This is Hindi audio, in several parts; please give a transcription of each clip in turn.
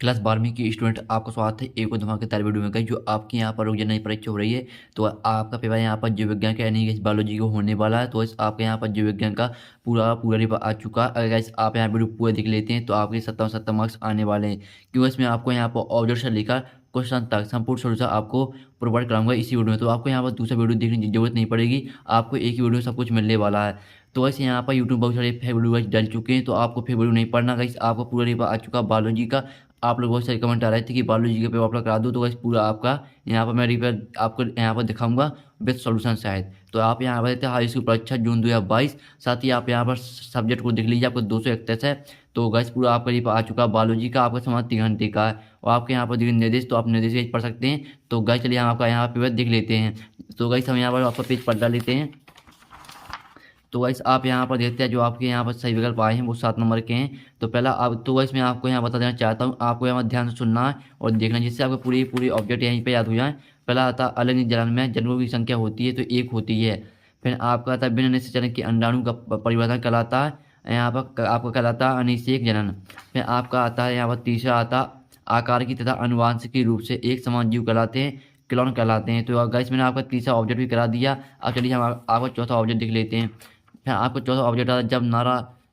क्लास 12वीं की स्टूडेंट आपका स्वागत है एक और धमाकेदार वीडियो में। जो आपकी यहाँ पर रोजाना नई परीक्षा हो रही है, तो आपका पेपर यहाँ पर जीव विज्ञान का यानी कि बायोलॉजी को होने वाला है। तो इस आपके यहाँ पर जीव विज्ञान का पूरा पेपर आ चुका है। अगर गाइस आप यहाँ वीडियो पूरा देख लेते हैं तो आपके 57 मार्क्स आने वाले हैं, क्योंकि इसमें आपको यहाँ पर ऑब्जेक्ट से लेकर क्वेश्चन तक संपूर्ण सोल्यूशन आपको प्रोवाइड कराऊंगा इसी वीडियो में। तो आपको यहाँ पर दूसरा वीडियो देखने की जरूरत नहीं पड़ेगी, आपको एक ही वीडियो में सब कुछ मिलने वाला है। तो वैसे यहाँ पर यूट्यूब बहुत सारे फेक वीडियो डल चुके हैं, तो आपको फेक वीडियो नहीं पढ़ना गाइस। आपको पूरा पेपर आ चुका बायोलॉजी का। आप लोग बहुत सारे कमेंट आ रहे थे कि बायोलॉजी का पेपर अपलोड करा दो, तो गाइस पूरा आपका यहाँ पर मैं रिपेयर आपको यहाँ पर दिखाऊंगा विद सॉल्यूशन शायद। तो आप यहाँ पर देखते हैं हाई स्कूल परीक्षा जून 2022। साथ ही आप यहाँ पर सब्जेक्ट को देख लीजिए, आपको 231 है। तो गाइस पूरा आपका ये आ चुका बायोलॉजी का, आपका समय 3 घंटे का है। और आपके यहाँ पर दिए निर्देश, तो आप निर्देश पढ़ सकते हैं। तो गाइस चलिए हम आपका यहाँ पेपर देख लेते हैं। तो गाइस हम यहाँ पर आपका पेज पलटा लेते हैं। तो गाइस आप यहाँ पर देखते हैं जो आपके यहाँ पर सही विकल्प आए हैं वो 7 नंबर के हैं। तो पहला आप तो गाइस मैं आपको यहाँ बता देना चाहता हूँ, आपको यहाँ ध्यान से सुनना है और देखना, जिससे आपको पूरी ऑब्जेक्ट यहीं पे याद हो जाए। पहला आता है अलग जलन में जनकों की संख्या होती है तो 1 होती है। फिर आपका आता है बिना निषेचन के अंडाणु का परिवर्तन कहलाता है, यहाँ पर आपका कहलाता है अनिषेक जनन। फिर आपका आता है यहाँ पर तीसरा आता आकार की तथा अनुवांशिकी रूप से एक समान जीव कहलाते हैं, क्लोन कहलाते हैं। तो गाइस मैंने आपका तीसरा ऑब्जेक्ट भी करा दिया। अब चलिए हम आपका चौथा ऑब्जेक्ट देख लेते हैं। फिर आपको चौथा ऑब्जेक्ट आता है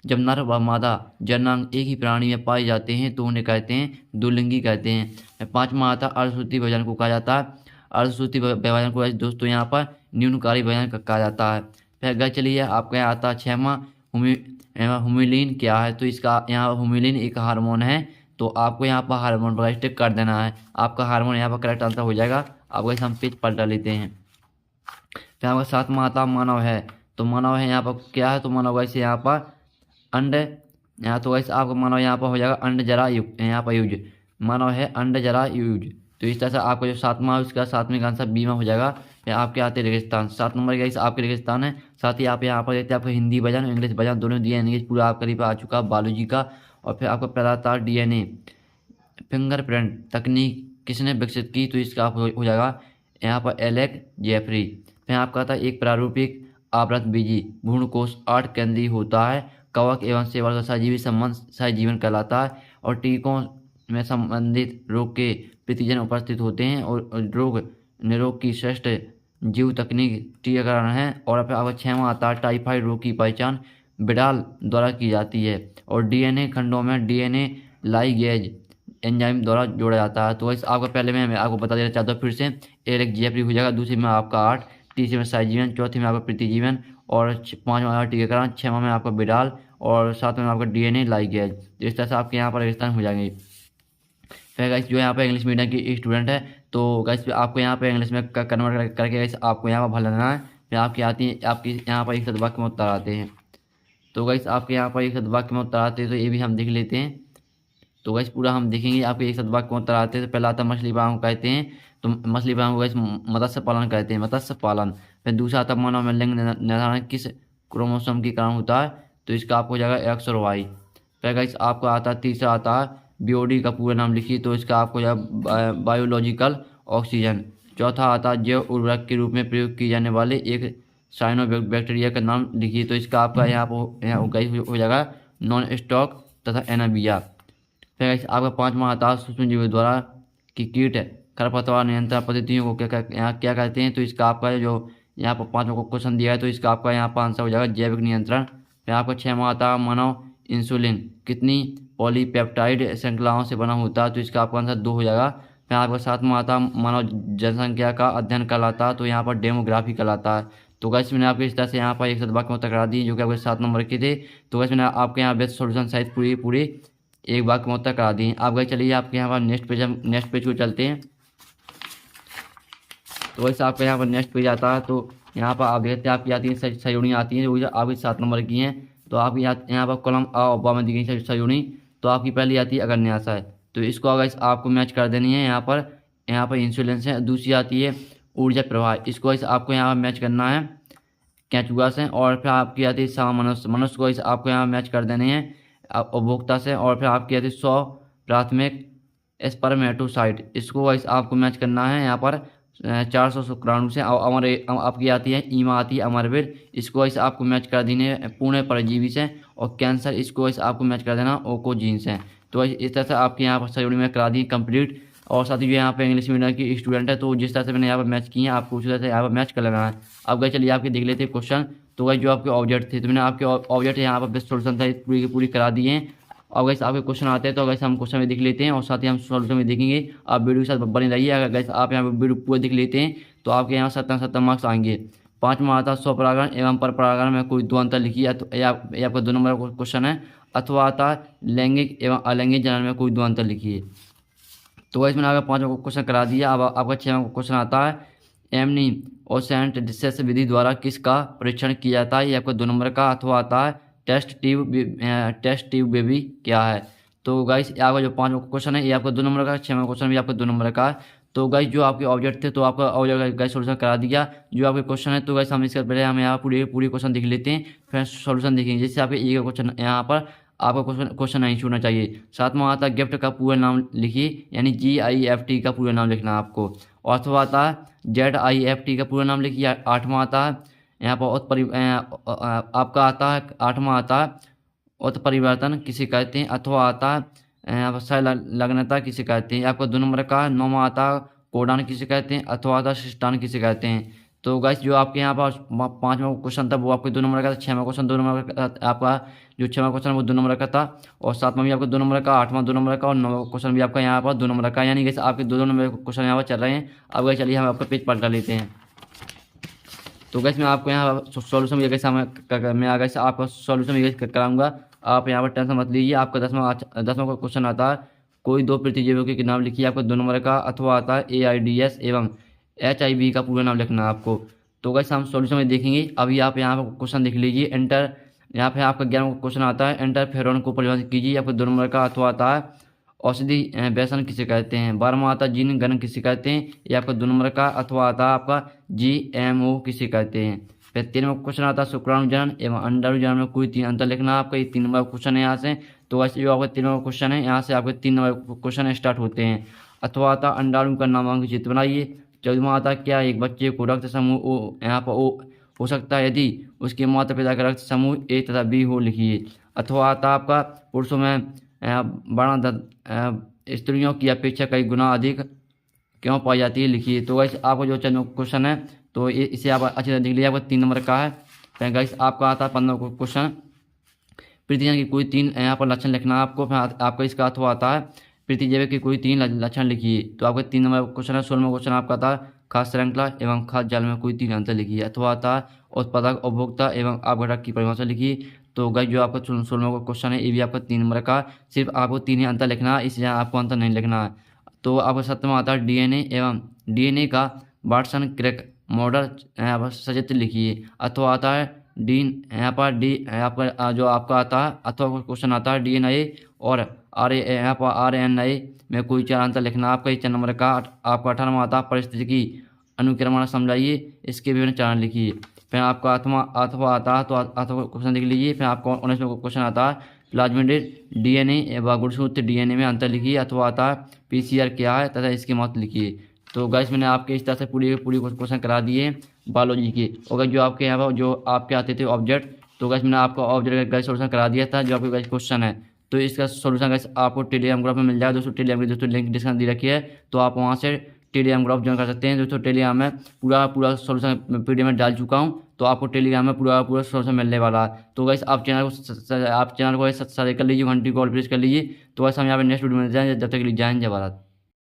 जब नर व मादा जननांग एक ही प्राणी में पाए जाते हैं तो उन्हें कहते हैं द्विलिंगी कहते हैं। पांचवा आता है अर्धश्रुति विभाजन को कहा जाता है। अर्धश्रुति विभाजन को दोस्तों यहाँ पर न्यूनकारी विभाजन कहा जाता है। फिर अगर चलिए आपका यहाँ आता है छठवां हुमिलीन क्या है। तो इसका यहाँ हुमिलीन एक हार्मोन है। तो आपको यहाँ पर हार्मोन पर टिक कर देना है, आपका हार्मोन यहाँ पर करेक्ट आंसर हो जाएगा। आपको इसे हम पेज पलटा लेते हैं। फिर आपका सातवां आता मानव है। तो मानव है यहाँ पर क्या है, तो मानव वैसे यहाँ पर अंड, यहाँ तो वैसे आपका मानव यहाँ पर हो जाएगा अंड जरा युक्त, यहाँ पर यूज मानव है अंड जरा यूज। तो इस तरह से आपका जो सातवां है उसका सातवें का आंसर बी में हो जाएगा। फिर आपके आते हैं रेगिस्तान, 7 नंबर का आपके रेगिस्तान है। साथ ही आप यहाँ पर देखते हैं आपको हिंदी वजन इंग्लिश वजन दोनों दिए, इंग्लिश पूरा आपका करीब आ चुका बायोलॉजी का। और फिर आपका पहला DNA फिंगरप्रिंट तकनीक किसने विकसित की, तो इसका आपको हो जाएगा यहाँ पर एलेक जेफरी। फिर आपका आता है एक प्रारूपिक आवृत बीजी भ्रूणकोश 8 केंद्रीय होता है। कवक एवं सेवल का सहजीवी संबंध सहजीवन कहलाता है। और टीकों में संबंधित रोग के प्रतिजन उपस्थित होते हैं और रोग निरोग की श्रेष्ठ जीव तकनीक टीकाकरण है। और फिर आपका 6वां आता है टाइफाइड रोग की पहचान बिडाल द्वारा की जाती है और DNA खंडों में DNA लाइगेज एंजाइम द्वारा जोड़ा जाता है। तो इस आपका पहले में आपको बता देना चाहता हूँ फिर से, एलेक जेफरी हो जाएगा, दूसरे में आपका 8, तीसरे में सहजीवन, चौथे में आपका प्रतिजीवन और 5वां टीकाकरण, 6वां में आपका बिडाल और 7वें में आपका DNA लाइगेज। तो इस तरह से आपके यहाँ पर रेगिस्तान हो जाएंगे। फिर गाइस जो यहाँ पर इंग्लिश मीडियम की स्टूडेंट है, तो गाइस आपको यहाँ पर इंग्लिश में कन्वर्ट करके गाइस आपको यहाँ पर भर लेना है। फिर आपकी आती है आपकी यहाँ पर एक शब्द वाक्य में उत्तर आते हैं। तो गाइस आपके यहाँ पर एक शब्द वाक्य में उत्तर आते हैं, तो ये भी हम देख लेते हैं। तो गाइस पूरा हम देखेंगे आपके एक शब्द वाक्य में उत्तर आते हैं। तो पहला आता है मछली पालन कहते हैं, तो मछली पालन को गाइस मत्स्य पालन कहते हैं, मत्स्य पालन। फिर दूसरा आता है मानव में लिंग निर्धारण किस क्रोमोसोम के कारण होता है, तो इसका आपको हो जाएगा X और Y। फिर गाइस आपका आता है तीसरा आता है BOD का पूरा नाम लिखिए, तो इसका आपको जाएगा बायोलॉजिकल ऑक्सीजन। चौथा आता है जैव उर्वरक के रूप में प्रयोग किए जाने वाले एक साइनो बैक्टीरिया का नाम लिखिए, तो इसका आपका यहाँ पर हो जाएगा नॉन स्टॉक तथा एनाबिया। फिर गाइस आपका 5वां आता है सूक्ष्मजीवों द्वारा की कीट खरपतवार नियंत्रण पद्धतियों को क्या कहते हैं, तो इसका आपका जो यहाँ पर 5वां क्वेश्चन दिया है, तो इसका आपका यहाँ पर आंसर हो जाएगा जैविक नियंत्रण। फिर आपका 6वां आता है मानव इंसुलिन कितनी पॉलीपेप्टाइड श्रृंखलाओं से बना होता है, तो इसका आपका आंसर 2 हो जाएगा। फिर आपका 7वां आता है मानव जनसंख्या का अध्ययन कहलाता है, तो यहाँ पर डेमोग्राफी कहलाता है। तो गाइस मैंने आपको इस तरह से यहाँ पर एक वाक्य में उत्तर करा दी जो कि आपके 7 नंबर के थे। तो गाइस मैंने आपके यहाँ बेस्ट सॉल्यूशन साइज पूरी एक वाक्य में उत्तर करा दी। आप गए चलिए आपके यहाँ पर नेक्स्ट पेज को चलते हैं। तो वैसे आपके यहाँ पर नेक्स्ट पेज आता है, तो यहाँ पर आप देखते हैं आपकी आती है सहयोगी आती हैं जो आपकी 7 नंबर की हैं। तो आप यहाँ पर कॉलम आ और बा में दी गई सहयोगी, तो आपकी पहली आती है अग्न्यास है, तो इसको अगर आपको मैच कर देनी है। यहाँ पर इंसुलेंस है। दूसरी आती है ऊर्जा प्रवाह, इसको आपको यहाँ पर मैच करना है कैचुआ से। और फिर आपकी आती है सम मनुष्य को आपको यहाँ मैच कर देनी है उपभोक्ता से। और फिर आपकी आती है 100 प्राथमिक स्पर्मेटोसाइट, इसको आपको मैच करना है यहाँ पर 400 शुक्राणु से। आपकी आती है ईमा आती है अमरवीर, इसको आपको मैच कर देने पुणे परजीवी से। और कैंसर इसको आपको मैच कर देना ओकोजीन से। तो इस तरह से आपके यहाँ पर सारी मैं करा दी कंप्लीट। और साथ ही जो यहाँ पे इंग्लिश मीडियम की स्टूडेंट है, तो जिस तरह से मैंने यहाँ पर मैच किए हैं आपको उसी तरह से यहाँ पर मैच कर लेना है। अब गए चलिए आपके देख लेते हैं क्वेश्चन। तो गई जो आपके ऑब्जेक्ट थे, तो मैंने आपके ऑब्जेक्ट यहाँ पर बेस्ट सोल्यूशन था पूरी की पूरी करा दिए हैं। और गैस आपके क्वेश्चन आते हैं तो गैस हम क्वेश्चन में देख लेते हैं और साथ ही हम सॉल्यूशन में देखेंगे। आप वीडियो के साथ बने रहिए। अगर गैस आप यहाँ पर वीडियो पूरा देख लेते हैं तो आपके यहाँ 70 मार्क्स आएंगे। 5वां आता है स्वपरागण एवं पर परागण में कोई दो अंतर लिखिए, ये आपका 2 नंबर का क्वेश्चन है। अथवा आता है लैंगिक एवं अलैंगिक जनन में कोई दो अंतर लिखिए। तो गैस मैंने आपका 5वां क्वेश्चन करा दिया। अब आपका 6वां क्वेश्चन आता है एमनी और सेंट डिस्टेंस विधि द्वारा किसका परीक्षण किया जाता है, ये आपका 2 नंबर का। अथवा आता है टेस्ट ट्यूब बेबी क्या है। तो गाइस आपका जो 5वां क्वेश्चन है ये आपका 2 नंबर का, 6वां क्वेश्चन भी आपका 2 नंबर का। तो गाइस जो आपके ऑब्जेक्ट थे तो आपका ऑब्जेक्ट गाइस सोल्यूशन करा दिया। जो आपके क्वेश्चन है तो गाइस हम इसके पहले हम यहाँ पूरी क्वेश्चन देख लेते हैं, फिर सोल्यूशन देखेंगे। जैसे आपके एक क्वेश्चन यहाँ पर आपका क्वेश्चन नहीं छूटना चाहिए। 7वां आता है गिफ्ट का पूरा नाम लिखिए, यानी GIFT का पूरा नाम लिखना है आपको। और 8वां आता है ZIFT का पूरा नाम लिखिए। 8वां आता है यहाँ पर आपका आता है 8वां आता है उत्परिवर्तन किसे कहते हैं। अथवा आता है संलग्नता किसे कहते हैं, आपका 2 नंबर का। 9वां आता है कोडान किसे कहते हैं। अथवा आता है शिष्टान किसे कहते हैं। तो गाइस जो आपके यहाँ पर 5वां क्वेश्चन था वो आपके 2 नंबर का था। 6वां क्वेश्चन 2 नंबर का आपका जो 6वां क्वेश्चन वो 2 नंबर का था। और 7वां भी आपका 2 नंबर का, 8वां 2 नंबर का और 9वां क्वेश्चन भी आपका यहाँ पर 2 नंबर का। यानी कि आपके 2 नंबर क्वेश्चन यहाँ पर चल रहे हैं। अब गाइस चलिए हम आपका पेज पलटा लेते हैं। तो गैस मैं आपको यहाँ सॉल्यूशन भी कैसे मैं आगे से आपका सॉल्यूशन भी कराऊंगा। आप यहाँ पर टेंशन मत लीजिए। आपका 10वां क्वेश्चन आता है कोई दो प्रतिजीवियों के नाम लिखिए, आपका 2 नंबर का। अथवा आता है AIDS एवं HIV का पूरा नाम लिखना है आपको। तो गैस हम सॉल्यूशन में देखेंगे। अभी आप यहाँ पर क्वेश्चन देख लीजिए। एंटर यहाँ पे आपका 11वां क्वेश्चन आता है इंटरफेरॉन को परिभाषित कीजिए, आपका 2 नंबर का। अथवा आता है औषधि व्यसन किसे कहते हैं। 12वां आता है जीन गणन किसे कहते हैं, ये आपका 2 नंबर का। अथवा आता है आपका GMO किसे कहते हैं। फिर 13वां क्वेश्चन आता है शुक्राणु जनन एवं अंडाणु जनन में कोई 3 अंतर लिखना है आपका। ये 3 नंबर क्वेश्चन है यहाँ से। तो वैसे जो आपका 3वां क्वेश्चन है यहाँ से आपके 3 नंबर क्वेश्चन स्टार्ट होते हैं। अथवा आता है अंडाणु का नामांकित चित्र बनाइए। 14वां आता है क्या एक बच्चे को रक्त समूह यहाँ पर O हो सकता है यदि उसके माता पिता का रक्त समूह A तथा B हो, लिखिए। अथवा आता है आपका पुरुषों में स्त्रियों की अपेक्षा कई गुना अधिक क्यों पाई जाती है, लिखिए। तो गाइस आपको जो क्वेश्चन है तो इसे आप अच्छी तरह देख लीजिए, आपका 3 नंबर का है। फिर गाइस आपका आता है 15वां क्वेश्चन प्रतिजन की कोई 3 यहाँ पर लक्षण लिखना है आपको। फिर आपका इसका अथवा आता है प्रतिजैविक की कोई 3 लक्षण लिखिए। तो आपका 3 नंबर क्वेश्चन है। 16वां क्वेश्चन आपका आता है खाद्य श्रृंखला एवं खाद्य जाल में कोई 3 अंतर लिखिए। अथवा आता है उत्पादक उपभोक्ता एवं अपघटक की परिभाषा लिखिए। तो गाइस जो आपका 16वां क्वेश्चन है ये भी आपका 3 नंबर का। सिर्फ आपको 3 ही अंतर लिखना है, इसलिए आपको अंतर नहीं लिखना है। तो आपका 7वां आता है DNA का वाटसन क्रिक मॉडल सचित्र लिखिए। अथवा आता है यहाँ पर आपका जो आपका आता है अथवा क्वेश्चन आता है DNA और यहाँ पर RNA में कोई 4 अंतर लिखना है आपका। 4 नंबर का। आपका 18वां आता है परिस्थिति अनुक्रमण समझाइए, इसके विभिन्न चरण लिखिए। फिर आपका अथवा आता है तो अथवा क्वेश्चन देख लीजिए। फिर आपका 19वां क्वेश्चन आता है प्लाज्मिड DNA एवं गुणसूत्र DNA में अंतर लिखिए। अथवा आता है PCR क्या है तथा इसके महत्व लिखिए। तो गाइस मैंने आपके इस तरह से पूरी क्वेश्चन करा दिए बायोलॉजी के। और जो आपके यहाँ पर जो आपके आते थे ऑब्जेक्ट, तो गाइस मैंने आपका ऑब्जेक्ट गाइस सोल्यूशन करा दिया था जो आपके गाइस क्वेश्चन है। तो इसका सोल्यूशन गाइस आपको टेलीग्राम ग्रुप में मिल जाएगा दोस्तों। टेलीग्राम की दोस्तों लिंक डिस्क्रिप्शन दी रखी है, तो आप वहाँ से टेलीग्राम ग्रुप ज्वाइन कर सकते हैं दोस्तों। टेलीग्राम में पूरा सोल्यूशन PDF में डाल चुका हूँ, तो आपको टेलीग्राम में पूरा सोल्यूशन मिलने वाला है। तो गाइस आप चैनल को सब्सक्राइब कर लीजिए, घंटी को ऑल प्रेस कर लीजिए। तो गाइस हम यहाँ पे नेक्स्ट वीडियो में जाएंगे, जब तक के लिए जय हिंद जय भारत।